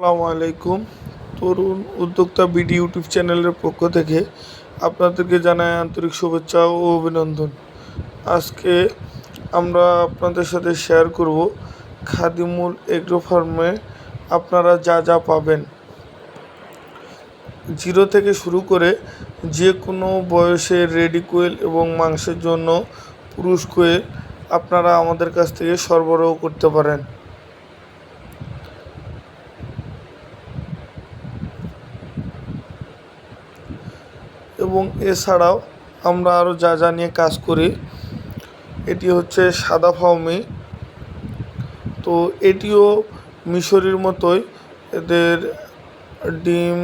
আসসালামু আলাইকুম। তরুণ উদ্যোক্তা বিডি ইউটিউব চ্যানেলের পক্ষ থেকে আপনাদেরকে জানাই আন্তরিক শুভেচ্ছা ও অভিনন্দন। আজকে আমরা আপনাদের সাথে শেয়ার করব খাদিমুল এগ্রো ফার্মে আপনারা যা যা পাবেন। জিরো থেকে শুরু করে যে কোনো বয়সের রেডি কোয়েল এবং মাংসের জন্য পুরুষ কোয়েল আপনারা আমাদের কাছ থেকে সরবরাহ করতে পারেন। এবং এছাড়াও আমরা আরও যা যা নিয়ে কাজ করি, এটি হচ্ছে সাদা ফাউমি। তো এটিও মিশরির মতোই, এদের ডিম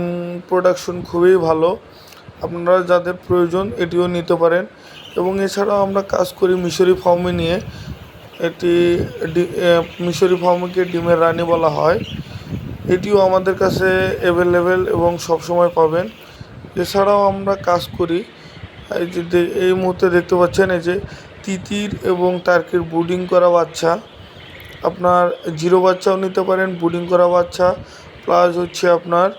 প্রোডাকশন খুবই ভালো। আপনারা যাদের প্রয়োজন এটিও নিতে পারেন। এবং এছাড়াও আমরা কাজ করি মিশরি ফাউমি নিয়ে। এটি মিশরি ফাউমিকে ডিমের রানী বলা হয়। এটিও আমাদের কাছে অ্যাভেলেবেল এবং সবসময় পাবেন। এছাড়াও আমরা কাজ করি, এই যে এই মুহূর্তে দেখতে পাচ্ছেন, এই যে তিতির এবং টার্কির ব্রুডিং করা বাচ্চা। আপনার জিরো বাচ্চাও নিতে পারেন, ব্রুডিং করা বাচ্চা প্লাস হচ্ছে আপনার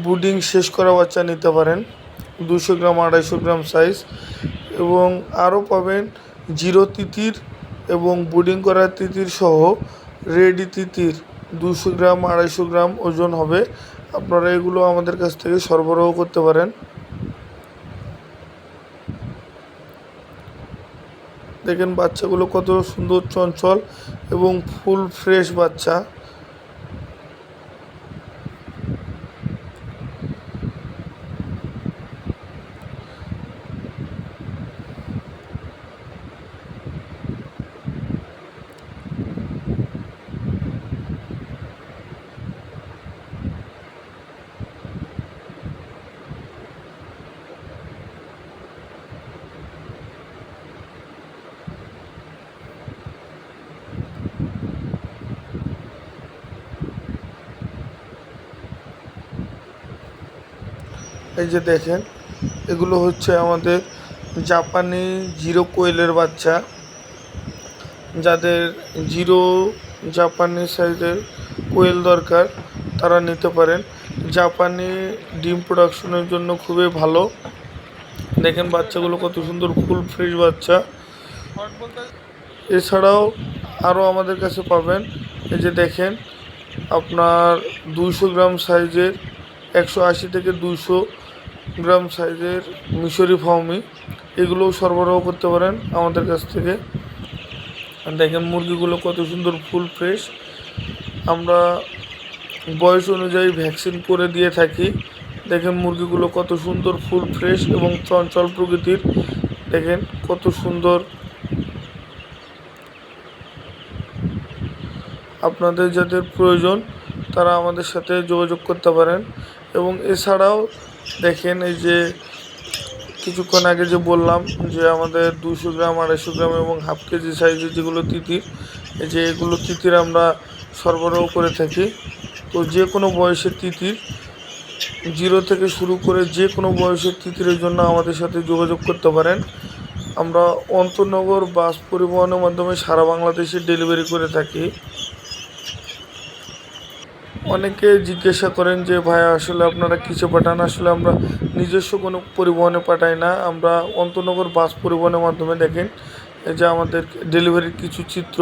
ব্রুডিং শেষ করা বাচ্চা নিতে পারেন, 200 গ্রাম 250 গ্রাম সাইজ। এবং আরও পাবেন জিরো তিতির এবং ব্রুডিং করা তিতির সহ রেডি তিতির 200 গ্রাম 250 গ্রাম ওজন হবে। আপনারা এগুলো আমাদের কাছ থেকে সরবরাহ করতে পারেন। দেখেন বাচ্চাগুলো কত সুন্দর, চঞ্চল এবং ফুল ফ্রেশ বাচ্চা। এই যে দেখেন, এগুলো হচ্ছে আমাদের জাপানি জিরো কোয়েলের বাচ্চা। যাদের জিরো জাপানি সাইজের কোয়েল দরকার তারা নিতে পারেন। জাপানি ডিম প্রোডাকশনের জন্য খুবই ভালো। দেখেন বাচ্চাগুলো কত সুন্দর, ফুল ফ্রেশ বাচ্চা। এছাড়াও আরও আমাদের কাছে পাবেন, এই যে দেখেন আপনার 200 গ্রাম সাইজের, 180 থেকে 200 গ্রাম সাইজের মিশরি ফাউমি, এগুলোও সরবরাহ করতে পারেন আমাদের কাছ থেকে। দেখেন মুরগিগুলো কত সুন্দর, ফুল ফ্রেশ। আমরা বয়স অনুযায়ী ভ্যাকসিন করে দিয়ে থাকি। দেখেন মুরগিগুলো কত সুন্দর, ফুল ফ্রেশ এবং চঞ্চল প্রকৃতির। দেখেন কত সুন্দর। আপনাদের যাদের প্রয়োজন তারা আমাদের সাথে যোগাযোগ করতে পারেন। এবং এছাড়াও দেখেন, এই যে কিছুক্ষণ আগে যে বললাম যে আমাদের 200 গ্রাম 250 গ্রাম এবং হাফ কেজি সাইজের যেগুলো তিতির, এই যে এগুলো তিতির আমরা সরবরাহ করে থাকি। তো যে কোনো বয়সের তিতির, জিরো থেকে শুরু করে যে কোনো বয়সের তিতিরের জন্য আমাদের সাথে যোগাযোগ করতে পারেন। আমরা অন্তনগর বাস পরিবহনের মাধ্যমে সারা বাংলাদেশে ডেলিভারি করে থাকি। অনেকে জিজ্ঞাসা করেন যে ভাই আসলে আপনারা কিসে পাঠান। আসলে আমরা নিজস্ব কোনো পরিবহনে পাঠাই না, আমরা অন্তনগর বাস পরিবহনের মাধ্যমে। দেখেন এই যে আমাদের ডেলিভারির কিছু চিত্র।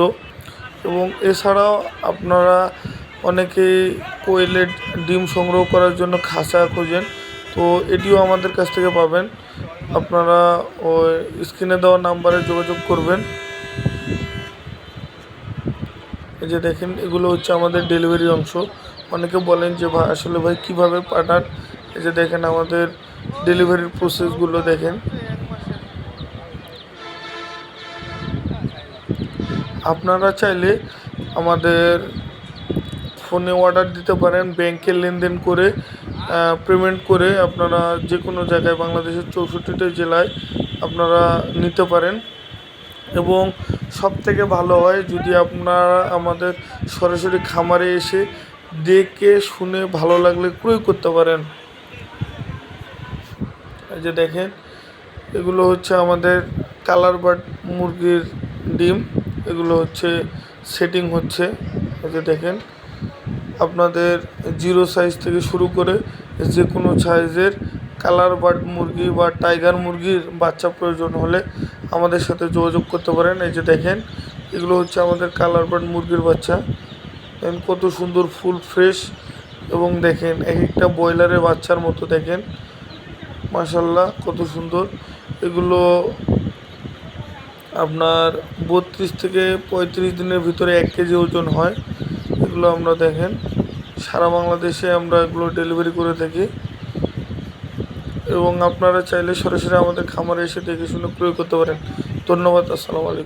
এবং এছাড়াও আপনারা অনেকেই কোয়েলের ডিম সংগ্রহ করার জন্য খাঁচা খোঁজেন, তো এটিও আমাদের কাছ থেকে পাবেন। আপনারা ওই স্ক্রিনে দেওয়া নাম্বারে যোগাযোগ করবেন। এই যে দেখেন এগুলো হচ্ছে আমাদের ডেলিভারি অংশ। অনেকে বলেন যে ভাই আসলে ভাই কীভাবে পাঠান। এই যে দেখেন আমাদের ডেলিভারির প্রসেসগুলো দেখেন। আপনারা চাইলে আমাদের ফোনে অর্ডার দিতে পারেন, ব্যাংকে লেনদেন করে পেমেন্ট করে আপনারা যে কোনো জায়গায় বাংলাদেশের 64টা জেলায় আপনারা নিতে পারেন। এবং সবথেকে ভালো হয় যদি আপনারা আমাদের সরাসরি খামারে এসে দেখে শুনে ভালো লাগলে ক্রয় করতে পারেন। এই যে দেখেন এগুলো হচ্ছে আমাদের কালার বার্ড মুরগির ডিম, এগুলো হচ্ছে সেটিং হচ্ছে। এই যে দেখেন আপনাদের জিরো সাইজ থেকে শুরু করে যে কোনো সাইজের কালার বার্ড মুরগি বা টাইগার মুরগির বাচ্চা প্রয়োজন হলে আমাদের সাথে যোগাযোগ করতে পারেন। এই যে দেখেন, এগুলো হচ্ছে আমাদের কালার বার্ড মুরগির বাচ্চা। দেখেন কত সুন্দর, ফুল ফ্রেশ, এবং দেখেন এক একটা ব্রয়লারের বাচ্চার মতো। দেখেন মাশাল্লাহ কত সুন্দর। এগুলো আপনার 32 থেকে 35 দিনের ভিতরে 1 কেজি ওজন হয়। এগুলো আমরা দেখেন সারা বাংলাদেশে আমরা এগুলো ডেলিভারি করে থাকি, এবং আপনারা চাইলে সরাসরি আমাদের খামারে এসে দেখে শুনে ক্রয় করতে পারেন। ধন্যবাদ। আসসালামু আলাইকুম।